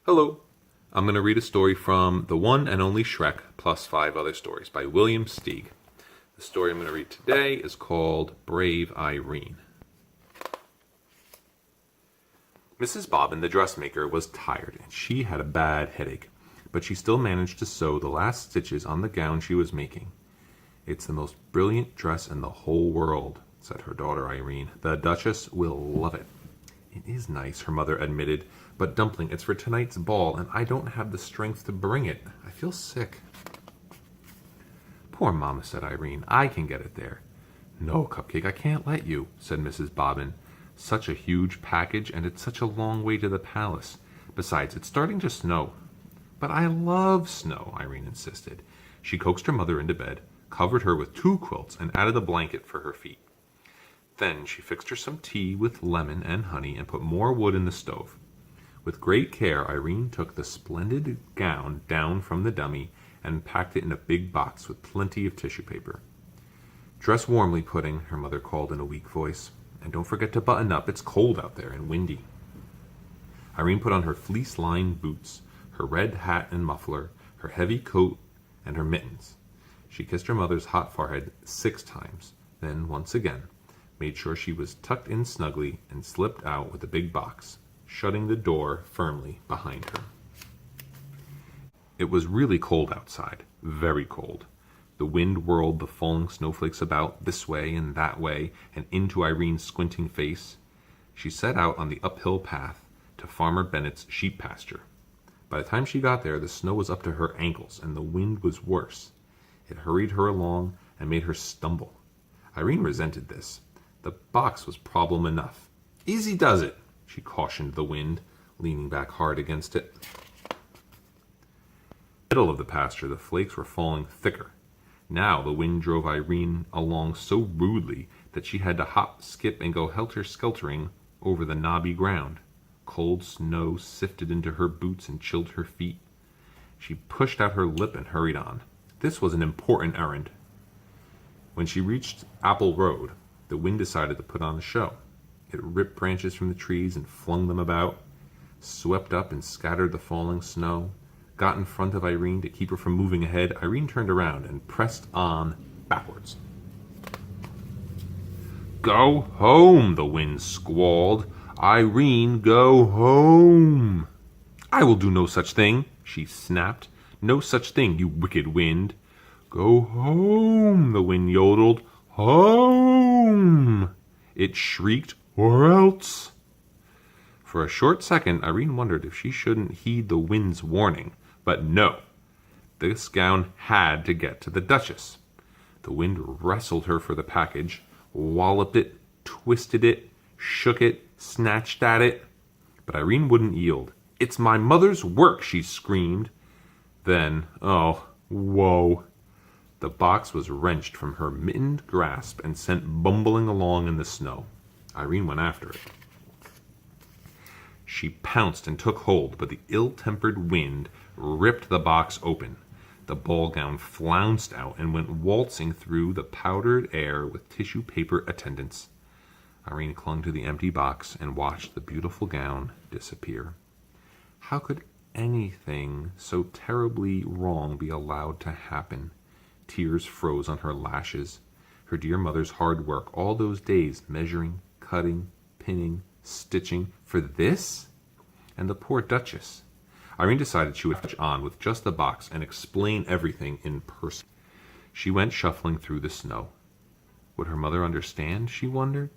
Hello. I'm going to read a story from The One and Only Shrek, plus 5 other stories by William Steig. The story I'm going to read today is called Brave Irene. Mrs. Bobbin, the dressmaker, was tired, and she had a bad headache, but she still managed to sew the last stitches on the gown she was making. "It's the most brilliant dress in the whole world," said her daughter Irene. "The Duchess will love it." "It is nice," her mother admitted, "but, Dumpling, it's for tonight's ball, and I don't have the strength to bring it. I feel sick." "Poor Mama," said Irene. "I can get it there." "No, Cupcake, I can't let you," said Mrs. Bobbin. "Such a huge package, and it's such a long way to the palace. Besides, it's starting to snow." "But I love snow," Irene insisted. She coaxed her mother into bed, covered her with 2 quilts, and added a blanket for her feet. Then she fixed her some tea with lemon and honey and put more wood in the stove. With great care, Irene took the splendid gown down from the dummy and packed it in a big box with plenty of tissue paper. "Dress warmly, Pudding," her mother called in a weak voice. "And don't forget to button up. It's cold out there and windy." Irene put on her fleece-lined boots, her red hat and muffler, her heavy coat, and her mittens. She kissed her mother's hot forehead 6 times, then once again, made sure she was tucked in snugly, and slipped out with the big box, shutting the door firmly behind her. It was really cold outside, very cold. The wind whirled the falling snowflakes about this way and that way and into Irene's squinting face. She set out on the uphill path to Farmer Bennett's sheep pasture. By the time she got there, the snow was up to her ankles and the wind was worse. It hurried her along and made her stumble. Irene resented this. The box was problem enough. "Easy does it," she cautioned the wind, leaning back hard against it. In the middle of the pasture, the flakes were falling thicker. Now the wind drove Irene along so rudely that she had to hop, skip, and go helter-skeltering over the knobby ground. Cold snow sifted into her boots and chilled her feet. She pushed out her lip and hurried on. This was an important errand. When she reached Apple Road, the wind decided to put on a show. It ripped branches from the trees and flung them about, swept up and scattered the falling snow, got in front of Irene to keep her from moving ahead. Irene turned around and pressed on backwards. "Go home," the wind squalled. "Irene, go home." "I will do no such thing," she snapped. "No such thing, you wicked wind." "Go home," the wind yodeled. "Home," it shrieked, "or else." For a short second, Irene wondered if she shouldn't heed the wind's warning. But no, this gown had to get to the Duchess. The wind wrestled her for the package, walloped it, twisted it, shook it, snatched at it. But Irene wouldn't yield. "It's my mother's work," she screamed. Then, oh, woe! The box was wrenched from her mittened grasp and sent bumbling along in the snow. Irene went after it. She pounced and took hold, but the ill-tempered wind ripped the box open. The ball gown flounced out and went waltzing through the powdered air with tissue paper attendants. Irene clung to the empty box and watched the beautiful gown disappear. How could anything so terribly wrong be allowed to happen? Tears froze on her lashes. Her dear mother's hard work, all those days measuring, cutting, pinning, stitching, for this? And the poor Duchess. Irene decided she would touch on with just the box and explain everything in person. She went shuffling through the snow. Would her mother understand, she wondered?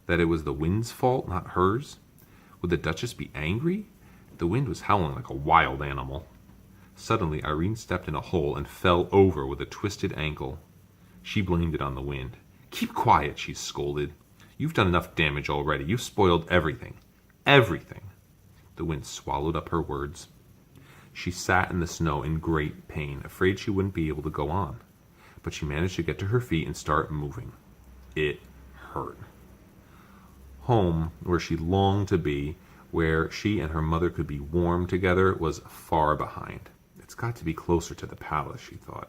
That it was the wind's fault, not hers? Would the Duchess be angry? The wind was howling like a wild animal. Suddenly, Irene stepped in a hole and fell over with a twisted ankle. She blamed it on the wind. "Keep quiet," she scolded. "You've done enough damage already. You've spoiled everything. Everything." The wind swallowed up her words. She sat in the snow in great pain, afraid she wouldn't be able to go on. But she managed to get to her feet and start moving. It hurt. Home, where she longed to be, where she and her mother could be warm together, was far behind. It's got to be closer to the palace, she thought.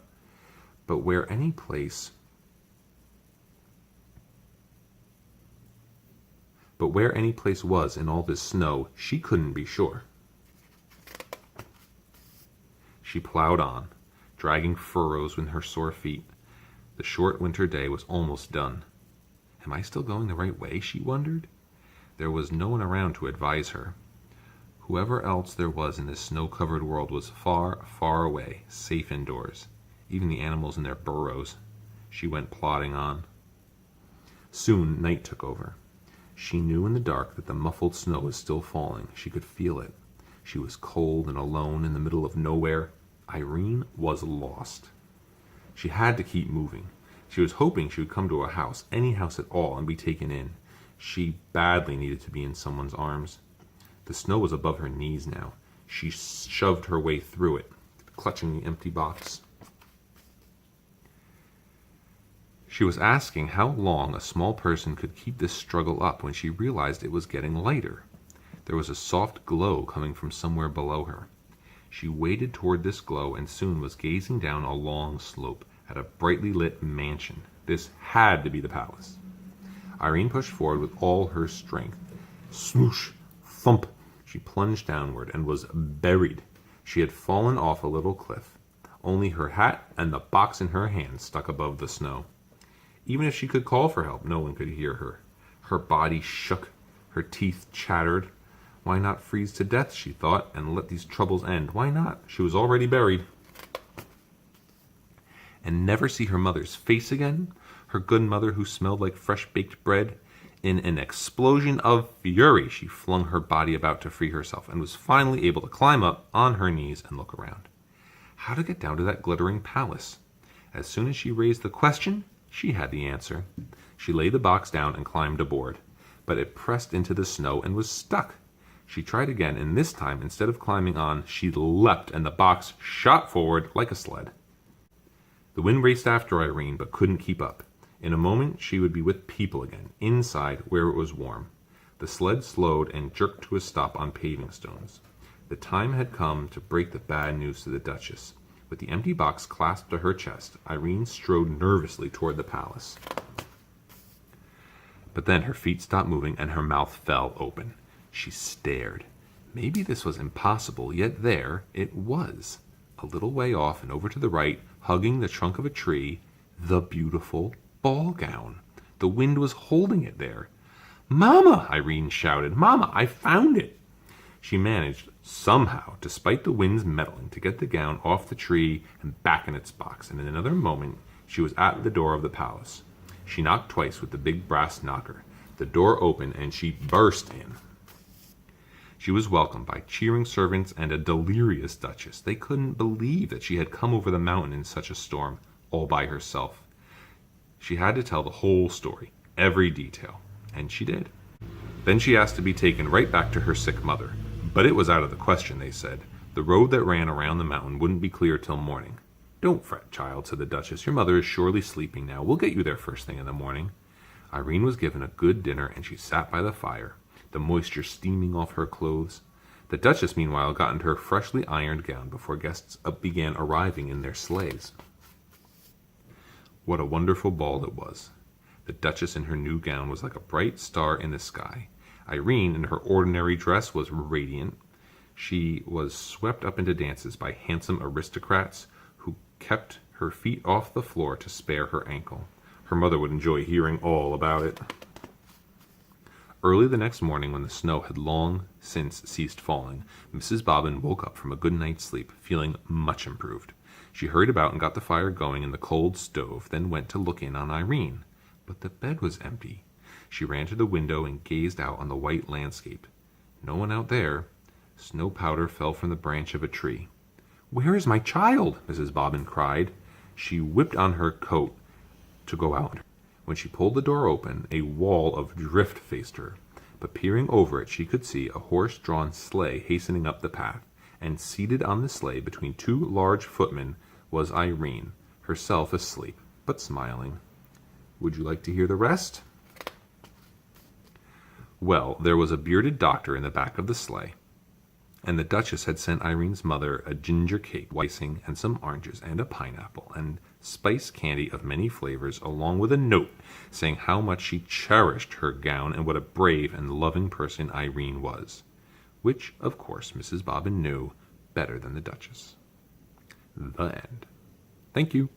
But where any place was in all this snow, she couldn't be sure. She plowed on, dragging furrows with her sore feet. The short winter day was almost done. Am I still going the right way? She wondered. There was no one around to advise her. Whoever else there was in this snow-covered world was far, far away, safe indoors. Even the animals in their burrows. She went plodding on. Soon night took over. She knew in the dark that the muffled snow was still falling. She could feel it. She was cold and alone in the middle of nowhere. Irene was lost. She had to keep moving. She was hoping she would come to a house, any house at all, and be taken in. She badly needed to be in someone's arms. The snow was above her knees now. She shoved her way through it, clutching the empty box. She was asking how long a small person could keep this struggle up when she realized it was getting lighter. There was a soft glow coming from somewhere below her. She waded toward this glow and soon was gazing down a long slope at a brightly lit mansion. This had to be the palace. Irene pushed forward with all her strength. Swoosh! Thump! She plunged downward and was buried. She had fallen off a little cliff. Only her hat and the box in her hand stuck above the snow. Even if she could call for help, no one could hear her. Her body shook. Her teeth chattered. Why not freeze to death, she thought, and let these troubles end? Why not? She was already buried. And never see her mother's face again? Her good mother who smelled like fresh-baked bread? In an explosion of fury, she flung her body about to free herself and was finally able to climb up on her knees and look around. How to get down to that glittering palace? As soon as she raised the question, she had the answer. She laid the box down and climbed aboard, but it pressed into the snow and was stuck. She tried again, and this time, instead of climbing on, she leapt, and the box shot forward like a sled. The wind raced after Irene, but couldn't keep up. In a moment, she would be with people again, inside where it was warm. The sled slowed and jerked to a stop on paving stones. The time had come to break the bad news to the Duchess. With the empty box clasped to her chest, Irene strode nervously toward the palace. But then her feet stopped moving and her mouth fell open. She stared. Maybe this was impossible, yet there it was. A little way off and over to the right, hugging the trunk of a tree, the beautiful ball gown. The wind was holding it there. "Mama!" Irene shouted. "Mama, I found it!" She managed, somehow, despite the wind's meddling, to get the gown off the tree and back in its box, and in another moment she was at the door of the palace. She knocked twice with the big brass knocker. The door opened and she burst in. She was welcomed by cheering servants and a delirious Duchess. They couldn't believe that she had come over the mountain in such a storm, all by herself. She had to tell the whole story, every detail, and she did. Then she asked to be taken right back to her sick mother. But it was out of the question, they said. The road that ran around the mountain wouldn't be clear till morning. "Don't fret, child," said the Duchess. "Your mother is surely sleeping now. We'll get you there first thing in the morning." Irene was given a good dinner, and she sat by the fire, the moisture steaming off her clothes. The Duchess, meanwhile, got into her freshly ironed gown before guests began arriving in their sleighs. What a wonderful ball it was. The Duchess in her new gown was like a bright star in the sky. Irene, in her ordinary dress, was radiant. She was swept up into dances by handsome aristocrats who kept her feet off the floor to spare her ankle. Her mother would enjoy hearing all about it. Early the next morning, when the snow had long since ceased falling, Mrs. Bobbin woke up from a good night's sleep, feeling much improved. She hurried about and got the fire going in the cold stove, then went to look in on Irene. But the bed was empty. She ran to the window and gazed out on the white landscape. No one out there. Snow powder fell from the branch of a tree. "Where is my child?" Mrs. Bobbin cried. She whipped on her coat to go out. When she pulled the door open, a wall of drift faced her. But peering over it, she could see a horse-drawn sleigh hastening up the path, and seated on the sleigh between two large footmen was Irene, herself asleep, but smiling. Would you like to hear the rest? Well, there was a bearded doctor in the back of the sleigh, and the Duchess had sent Irene's mother a ginger cake, icing, and some oranges, and a pineapple, and spice candy of many flavors, along with a note saying how much she cherished her gown and what a brave and loving person Irene was, which, of course, Mrs. Bobbin knew better than the Duchess. the end. Thank you.